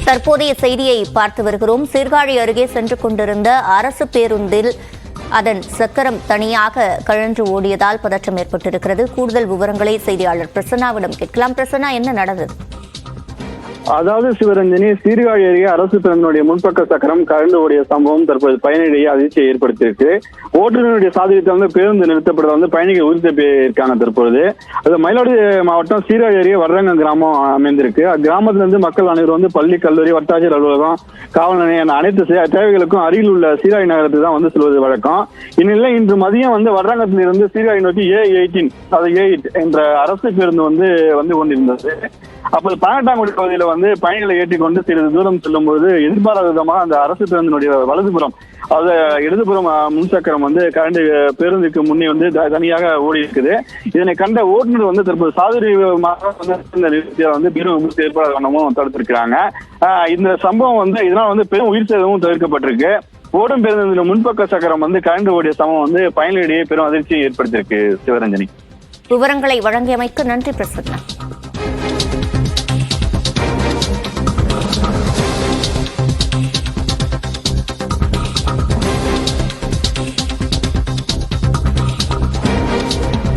தற்போதைய செய்தியை பார்த்து வருகிறோம். சீர்காழி அருகே சென்று கொண்டிருந்த அரசு பேருந்தில் அதன் சக்கரம் தனியாக கழன்று ஓடியதால் பதற்றம் ஏற்பட்டிருக்கிறது. கூடுதல் விவரங்களை செய்தியாளர் பிரசன்னாவிடம் கேட்கலாம். பிரசன்னா, என்ன நடந்தது? அதாவது சிவரஞ்சனி, சீர்காழி அருகே அரசு பேருந்தினுடைய முன்பக்க சக்கரம் கழண்டு ஓடிய சம்பவம் தற்போது பயணியிடையே அதிர்ச்சியை ஏற்படுத்தியிருக்கு. ஓட்டுநருடைய சாதகத்தை பேருந்து நிறுத்தப்பட்டது பயணிகள் உறுதி இருக்காங்க. தற்போது அது மயிலாடுதுறை மாவட்டம் சீர்காழி அருகே வர்றங்கம் கிராமம் அமைந்திருக்கு. அக்கிராமத்திலிருந்து மக்கள் அனைவரும் பள்ளி, கல்லூரி, வட்டாட்சியர் அலுவலகம், காவல் நிலையம் அனைத்து தேவைகளுக்கும் அருகில் உள்ள சீர்காழி நகரத்துக்கு தான் செல்வது வழக்கம். இந்நிலையில் இன்று மதியம் வர்றங்கத்திலிருந்து சீர்காழி நோக்கி A18 A8 என்ற அரசு பேருந்து வந்து கொண்டிருந்தது. அப்போது 18ஆம் பகுதியில் பயணிகளை ஏற்றிக்கொண்டு சிறிது தூரம் செல்லும் போது எதிர்பாராத விதமாக அந்த அரசு பேருந்தினுடைய வலதுபுறம், அதாவது இடதுபுறம் முன்சக்கரம் கரண்டு பேருந்துக்கு முன்னே தனியாக ஓடி இருக்குது. இதனை கண்ட ஓட்டுநர் தற்போது சாதுரியமாக பெரும் விபத்து ஏற்படாத வண்ணமும் தடுத்திருக்கிறாங்க. இந்த சம்பவம் இதனால் பெரும் உயிர் சேதமும் தவிர்க்கப்பட்டிருக்கு. ஓடும் பேருந்து முன்பக்க சக்கரம் கரண்டு ஓடிய சம்பவம் பயணிகளிடையே பெரும் அதிர்ச்சியை ஏற்படுத்தியிருக்கு. சிவரஞ்சனி, விவரங்களை வழங்கியமைக்கு நன்றி பிரசன்னா.